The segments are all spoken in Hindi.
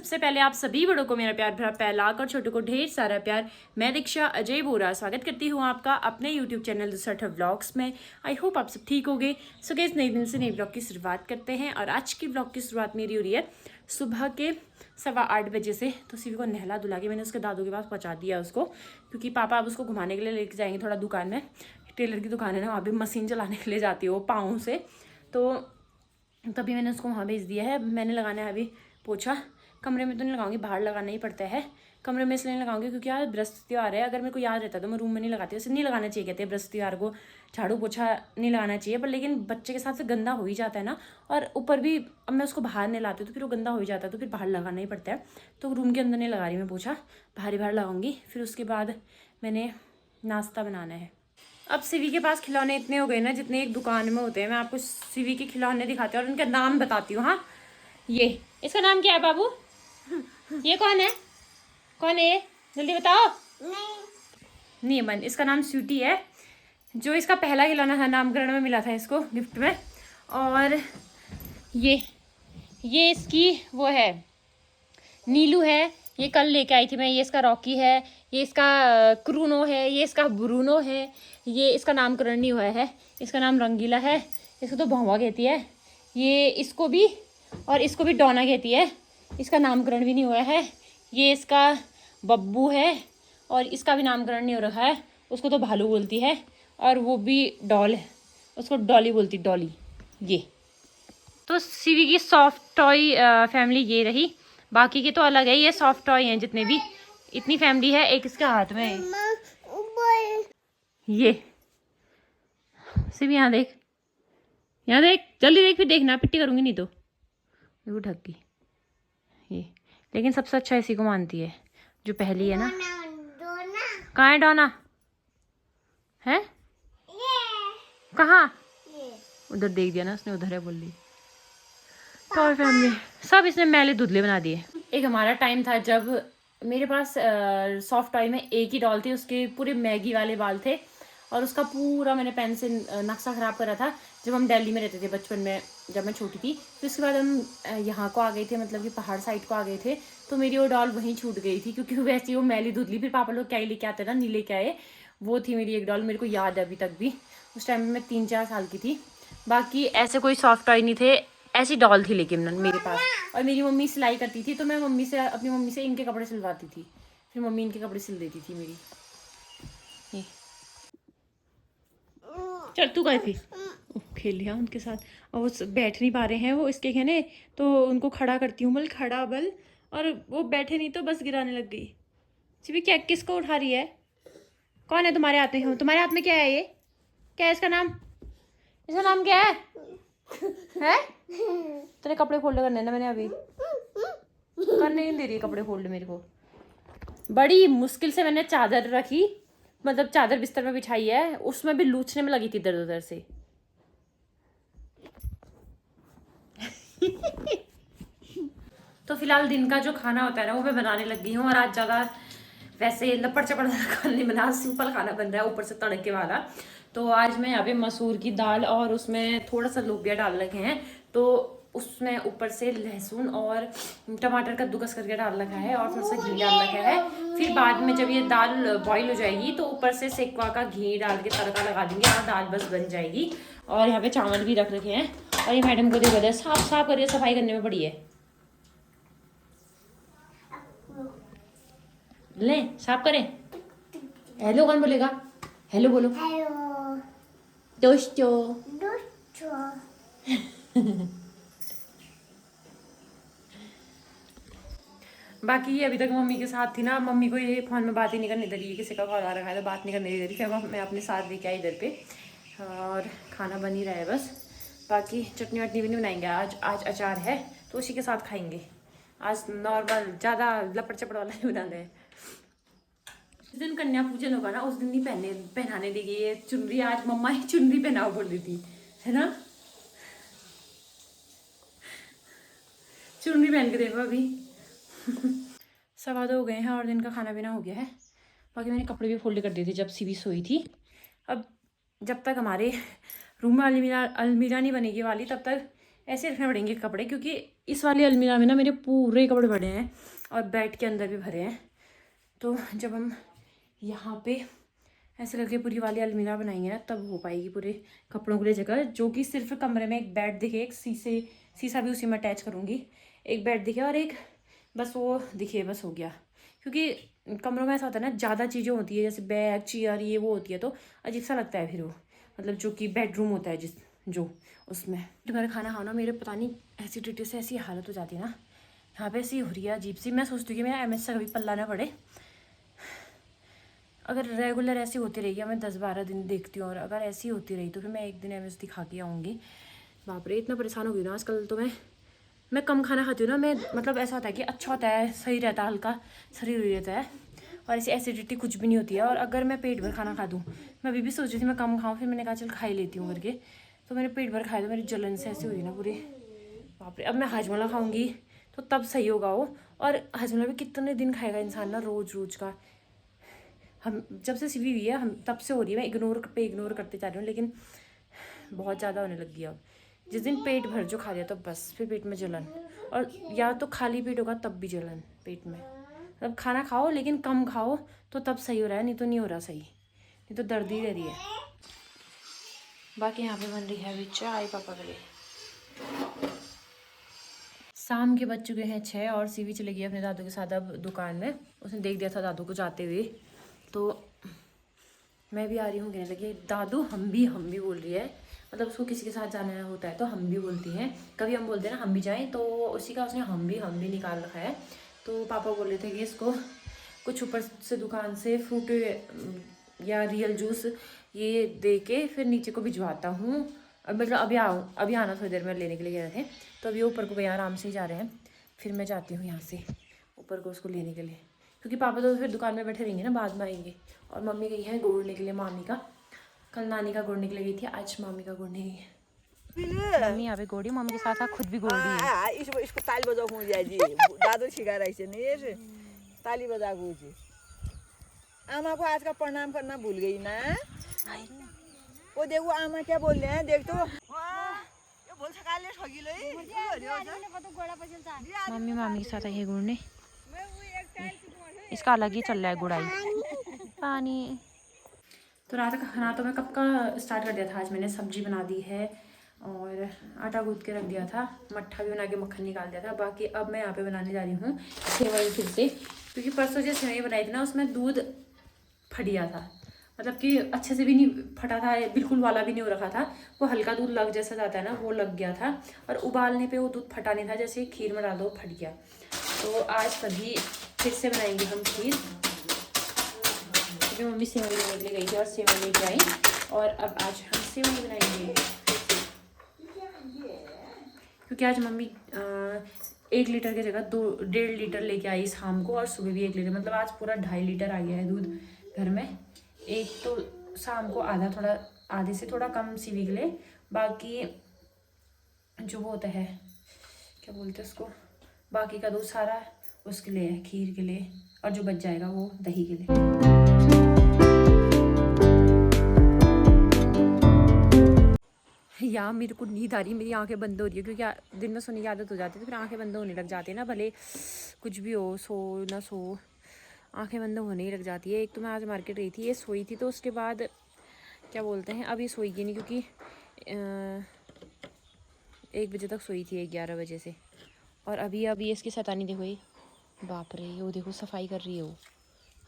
सबसे पहले आप सभी बड़ों को मेरा प्यार भरा पहलाक और छोटों को ढेर सारा प्यार। मैं दीक्षा अजय बोरा स्वागत करती हूँ आपका अपने यूट्यूब चैनल दूसरा व्लॉग्स में। आई होप आप सब ठीक होंगे। सो गाइस, नए दिन से नए ब्लॉग की शुरुआत करते हैं और आज की ब्लॉग की शुरुआत मेरी हो रही है सुबह के 8:15 बजे से। तो सीवी को नहला धुला के मैंने उसके दादू के पास पहुँचा दिया उसको, क्योंकि पापा अब उसको घुमाने के लिए लेके जाएंगे थोड़ा दुकान में। टेलर की दुकान है ना, वहाँ भी मशीन चलाने के लिए जाती है वो पाँव से, तो तभी मैंने उसको वहाँ भेज दिया है। मैंने लगाना है अभी पोछा। कमरे में तो नहीं लगाऊंगी, बाहर लगाना ही पड़ता है। कमरे में इसलिए नहीं लगाऊंगी क्योंकि यार बृहस्पतिवार है। अगर मेरे को याद रहता तो मैं रूम में नहीं लगाती। वैसे नहीं लगाना चाहिए, कहते हैं बृहस्पतिवार को झाड़ू पोछा नहीं लगाना चाहिए, पर लेकिन बच्चे के साथ से गंदा हो ही जाता है ना। और ऊपर भी अब मैं उसको बाहर नहीं लाती तो फिर वो गंदा हो ही जाता है, तो फिर बाहर लगाना ही पड़ता है। तो रूम के अंदर नहीं लगा रही मैं पोछा, बाहर लगाऊंगी। फिर उसके बाद मैंने नाश्ता बनाना है। अब सीवी के पास खिलौने इतने हो गए ना जितने एक दुकान में होते हैं। मैं आपको सीवी के खिलौने दिखाती हूँ और उनका नाम बताती हूँ। हाँ, ये इसका नाम क्या है बाबू? ये कौन है? कौन है ये? जल्दी बताओ। नीमन। इसका नाम स्वीटी है, जो इसका पहला खिलौना था, नामकरण में मिला था इसको गिफ्ट में। और ये इसकी वो है, नीलू है। ये कल लेके आई थी मैं। ये इसका रॉकी है, ये इसका क्रूनो है, ये इसका ब्रूनो है। ये इसका नामकरण नहीं हुआ है, इसका नाम रंगीला है। इसको तो भौवा कहती है। ये इसको भी और इसको भी डोना कहती है। इसका नामकरण भी नहीं हुआ है। ये इसका बब्बू है और इसका भी नामकरण नहीं हो रहा है। उसको तो भालू बोलती है और वो भी डॉल है, उसको डॉली बोलती, डॉली। ये तो सीवी की सॉफ्ट टॉय फैमिली ये रही। बाकी के तो अलग है, ये सॉफ्ट टॉय हैं जितने भी। इतनी फैमिली है। एक इसके हाथ में है ये। सीवी यहाँ देख, यहाँ देख, जल्दी देख, फिर देखना, पिट्टी करूँगी नहीं तो। वो ढक गई ये। लेकिन सबसे अच्छा इसी को मानती है, जो पहली है ना। कहाँ है डोना? है कहाँ? उधर देख दिया ना उसने, उधर है बोल दी। टॉय फैमिली सब इसने मैले धुदले बना दिए। एक हमारा टाइम था जब मेरे पास सॉफ्ट टॉय में एक ही डॉल थी, उसके पूरे मैगी वाले बाल थे और उसका पूरा मैंने पेन से नक्शा ख़राब करा था जब हम दिल्ली में रहते थे बचपन में, जब मैं छोटी थी। फिर उसके बाद हम यहाँ को आ गए थे, मतलब कि पहाड़ साइड को आ गए थे। तो मेरी वो डॉल वहीं छूट गई थी, क्योंकि वैसे वो मैली धुदली। फिर पापा लोग क्या ही लेके आते ना, नहीं लेके आए। वो थी मेरी एक डॉल, मेरे को याद है अभी तक भी। उस टाइम में मैं 3-4 साल की थी। बाकी ऐसे कोई सॉफ्ट टॉय नहीं थे, ऐसी डॉल थी लेकिन मेरे पास। और मेरी मम्मी सिलाई करती थी, तो मैं अपनी मम्मी से इनके कपड़े सिलवाती थी। फिर मम्मी इनके कपड़े सिल देती थी मेरी। ये चल तू गए फिर खेल लिया उनके साथ। और वो बैठ नहीं पा रहे हैं वो इसके कहने, तो उनको खड़ा करती हूँ, बल खड़ा बल। और वो बैठे नहीं तो बस गिराने लग गई। जी क्या, किसको उठा रही है? कौन है तुम्हारे हाथ में? तुम्हारे हाथ में क्या है? ये क्या है इसका नाम? इसका नाम क्या है? है? तेरे कपड़े फोल्ड करने ना, मैंने अभी करने नहीं दे रही कपड़े फोल्ड मेरे को। बड़ी मुश्किल से मैंने चादर रखी, मतलब चादर बिस्तर में बिछाई है, उसमें भी लूचने में लगी थी इधर उधर से। तो फिलहाल दिन का जो खाना होता है ना, वो मैं बनाने लग गई हूँ। और आज ज़्यादा वैसे लपड़ चपड़ खाना नहीं बना, सिंपल खाना बन रहा है, ऊपर से तड़के वाला। तो आज मैं यहाँ पे मसूर की दाल और उसमें थोड़ा सा लोबिया डाल रखे हैं, तो उसमें ऊपर से लहसुन और टमाटर कद्दूकस करके डाल रखा है और थोड़ा सा घी डाल रखा है। फिर बाद में जब ये दाल बॉईल हो जाएगी तो ऊपर से सेकवा का घी डाल के तड़का लगा देंगे और दाल बस बन जाएगी। और यहाँ पे चावल भी रख रखे हैं। और ये मैडम को देखो साफ करिए, सफाई करने में पड़ी है। ले साफ करें। हेलो कौन बोलेगा? हेलो बोलो। हेलो दोस्तों। बाकी ये अभी तक मम्मी के साथ थी ना, मम्मी को ये फोन में बात ही नहीं करनी दे रही, किसी का कॉल आ रखा है तो बात नहीं करने दे रही। फिर मैं अपने साथ लेके आई इधर पे और खाना बन ही रहा है बस। बाकी चटनी वटनी भी नहीं बनाएंगे आज अचार है तो उसी के साथ खाएंगे। आज नॉर्मल ज़्यादा लपड़ चपड़ वाला नहीं बनाना है। जिस दिन कन्या पूजन होगा ना, उस दिन नहीं पहनाने देगी ये चुनरी। आज मम्मा ही चुनरी पहनाओ बोल रही थी, है ना? चुनरी पहन के देखो अभी। 2:15 हो गए हैं और दिन का खाना पीना हो गया है। बाकी मैंने कपड़े भी फोल्ड कर दिए थे जब सीवी सोई थी। अब जब तक हमारे रूम में अलमीरा नहीं बनेगी वाली, तब तक ऐसे रखने पड़ेंगे कपड़े, क्योंकि इस वाली अलमीरा में ना मेरे पूरे कपड़े भरे हैं और बेड के अंदर भी भरे हैं। तो जब हम यहाँ पे ऐसे करके पूरी वाली अलमीरा बनाएंगे ना, तब हो पाएगी पूरे कपड़ों के लिए जगह। जो कि सिर्फ कमरे में एक बेड दिखे, एक शीशा भी उसी में अटैच करूँगी, एक बेड दिखे और एक बस वो दिखे, बस हो गया। क्योंकि कमरों में ऐसा होता है ना, ज़्यादा चीज़ें होती है, जैसे बैग, चेयर, ये वो होती है, तो अजीब सा लगता है फिर वो, मतलब जो कि बेडरूम होता है जो उसमें। दोपहर खाना खाना मेरे पता नहीं एसिडिटी से ऐसी हालत हो जाती है ना, यहाँ पे ऐसी हो रही है अजीब सी। मैं सोचती हूँ कि मेरा MS से कभी पल्ला ना पड़े। अगर रेगुलर ऐसी होती रहेगी, मैं 10-12 दिन देखती हूँ, और अगर ऐसी होती रही तो फिर मैं एक दिन MS दिखा के आऊँगी। बाप रे, इतना परेशान हो गई ना आजकल। तो मैं कम खाना खाती हूँ ना, मैं मतलब ऐसा होता है कि अच्छा होता है, सही रहता है, हल्का शरीर रहता है, और ऐसी एसिडिटी कुछ भी नहीं होती है। और अगर मैं पेट भर खाना खा दूँ, मैं अभी भी सोच रही थी मैं कम खाऊँ, फिर मैंने कहा चल खा ही लेती हूँ करके, तो मैंने पेट भर खाया तो मेरी जलन से ऐसी हुई ना पूरी, बाप रे। अब मैं हाजमोला खाऊंगी तो तब सही होगा वो। और हाजमोला भी कितने दिन खाएगा इंसान ना, रोज का। हम जब से सीवी हुई है हम तब से हो रही है, मैं इग्नोर करते जा रही हूँ, लेकिन बहुत ज़्यादा होने लगी है अब। जिस दिन पेट भर जो खा लिया तो बस फिर पेट में जलन, और या तो खाली पेट होगा तब भी जलन पेट में। अब खाना खाओ लेकिन कम खाओ तो तब सही हो रहा है, नहीं तो नहीं हो रहा सही, नहीं तो दर्द ही दे रही है। बाकी यहाँ पे बन रही है अभी चाय पापा के लिए। शाम के बज चुके हैं 6 और सीवी चली गई अपने दादू के साथ अब दुकान में। उसने देख दिया था दादू को जाते हुए, तो मैं भी आ रही हूँ। कहने लगी दादू हम भी बोल रही है, मतलब उसको किसी के साथ जाना होता है तो हम भी बोलती हैं। कभी हम बोलते हैं ना हम भी जाएं, तो उसी का उसने हम भी निकाल रखा है। तो पापा बोल रहे थे कि इसको कुछ ऊपर से दुकान से फ्रूट या रियल जूस ये दे के फिर नीचे को भिजवाता हूँ। अब मतलब अभी आना थोड़ी देर में लेने के लिए गए थे, तो अभी ऊपर को गए, आराम से ही जा रहे हैं। फिर मैं जाती हूँ यहाँ से ऊपर को उसको लेने के लिए, क्योंकि पापा तो फिर दुकान में बैठे रहेंगे ना, बाद में आएंगे। और मम्मी गई है गोड़ने के लिए मामी का, कल नानी का गोड़ने के लिए गई थी, आज मामी का गोड़ने गई है। मम्मी यहाँ पे गोड़ी, मम्मी के साथ साथ खुद भी गोड़ रही है। इसको ताली बजाएको जी दादु सिकाइरहेछ नि ताली बजाएको जी। आमा को आज का प्रणाम करना भूल गई ना। वो देखो आमा क्या बोल रहे हैं, देख तो मम्मी मामी के साथ आई है गोड़ने, इसका अलग ही चल रहा है गुड़ाई पानी। तो रात का खाना तो मैं कब का स्टार्ट कर दिया था। आज मैंने सब्जी बना दी है और आटा गूंथ के रख दिया था, मट्ठा भी बना के मक्खन निकाल दिया था। बाकी अब मैं यहाँ पे बनाने जा रही हूँ सेवई फिर से, क्योंकि परसों जो सेवई बनाई थी ना उसमें दूध फट गया था, मतलब कि अच्छे से भी नहीं फटा था, बिल्कुल वाला भी नहीं हो रखा था, वो हल्का दूध लग जैसा जाता है ना वो लग गया था, और उबालने पे वो दूध फटा नहीं था, जैसे खीर में डाल दो फट गया। तो आज सभी फिर से बनाएंगे हम खीर, क्योंकि मम्मी सेवई लेने के लिए गई थी और सेवई लेके आई, और अब आज हम सेवई बनाएंगे। क्योंकि आज मम्मी 1 लीटर की जगह 1.5 लीटर लेके आई शाम को, और सुबह भी 1 लीटर, मतलब आज पूरा 2.5 लीटर आ गया है दूध घर में। एक तो शाम को आधे से थोड़ा कम सीवी के लिए, बाकी जो वो होता है क्या बोलते हैं उसको, बाकी का दूध सारा उसके लिए है, खीर के लिए, और जो बच जाएगा वो दही के लिए। या मेरे को नींद आ रही है, मेरी आंखें बंद हो रही है, क्योंकि दिन में सोने की आदत हो जाती है तो फिर आंखें बंद होने लग जाती है ना, भले कुछ भी हो, सो ना सो आंखें बंद होने ही लग जाती है। एक तो मैं आज मार्केट गई थी, ये सोई थी, तो उसके बाद क्या बोलते हैं अभी सोएगी नहीं, क्योंकि 1 बजे तक सोई थी, 11 बजे से। और अभी इसकी शैतानी देखो, ये बाप रे, वो देखो सफाई कर रही है वो।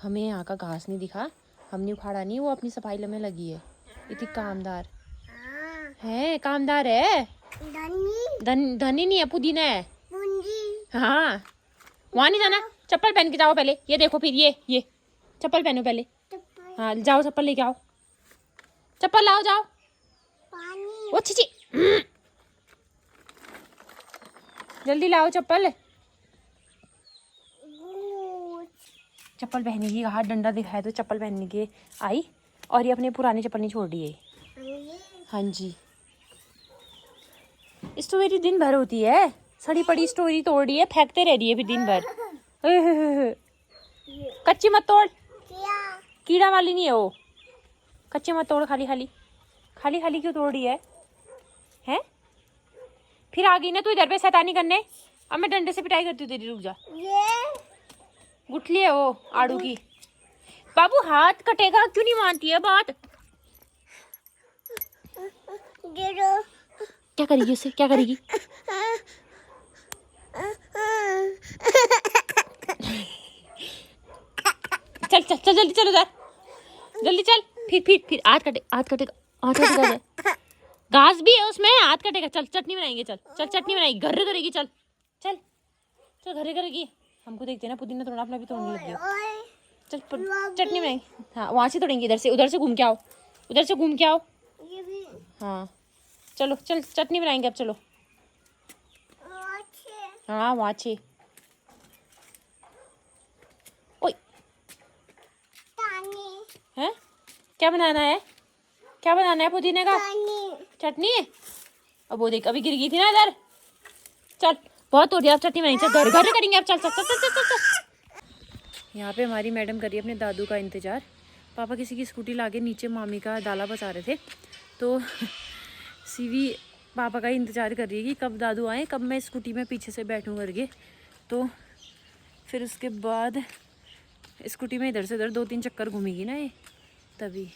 हमें यहाँ का घास नहीं दिखा, हमने उखाड़ा नहीं, वो अपनी सफाई में लगी है। इतनी कामदार है, कामदार है, धनी नहीं है, पुदीना है। हाँ वहाँ नहीं जाना, चप्पल पहन के जाओ पहले, ये देखो फिर ये चप्पल पहनो पहले। हाँ जाओ चप्पल लेके आओ, चप्पल लाओ जाओ। वो छी जल्दी लाओ चप्पल पहनेगी, हाथ डंडा दिखाया तो चप्पल पहनने के आई, और ये अपने पुरानी चप्पल नहीं छोड़ रही है। हाँ जी, स्टोरी दिन भर होती है, सड़ी पड़ी स्टोरी तोड़ रही है, फेंकते रह रही है फिर दिन भर। कच्ची मत तोड़, कीड़ा वाली नहीं है वो, कच्ची मत तोड़, खाली खाली क्यों तोड़ रही है? फिर आ गई ना तू इधर पे शैतानी करने। अब मैं डंडे से पिटाई करती हूँ तेरी, रुक जा। गुठली है वो आड़ू की। बाबू हाथ कटेगा, क्यों नहीं मानती है बात? क्या करेगी उससे, क्या करेगी? चल चल चल जल्दी चल उधर, जल्दी चल। फिर हाथ कटेगा, हाथ कटेगा। घास भी है उसमें, हाथ कटेगा। चल चटनी बनाएंगे, चल चल चटनी बनाएगी, घर करेगी। चल चल चल, घर करेगी। हमको देखते ना पुदीना तोड़ना, अपना भी तोड़ने लग गया। चल चटनी बनाएंगे। हाँ वहाँ से तोड़ेंगे, इधर से, उधर से घूम के आओ, उधर से घूम के आओ। हाँ चलो चल चटनी बनाएंगे अब, चलो। हाँ वहाँ से। ओए हैं, क्या बनाना है? क्या बनाना है पुदीने का? चटनी। अब वो देख, अभी गिर गई थी ना इधर। चल बहुत हो गया, अब चटनी बनाएंगे, घर घर करेंगे अब। चल चल चल चल चल चल। यहाँ पे हमारी मैडम कर रही है अपने दादू का इंतजार। पापा किसी की स्कूटी लाके नीचे मामी का डाला बचा रहे थे, तो सीवी पापा का ही इंतजार कर रही है कि कब दादू आए, कब मैं स्कूटी में पीछे से बैठूँ करके। तो फिर उसके बाद स्कूटी में इधर से उधर 2-3 चक्कर घूमेगी ना ये, तभी।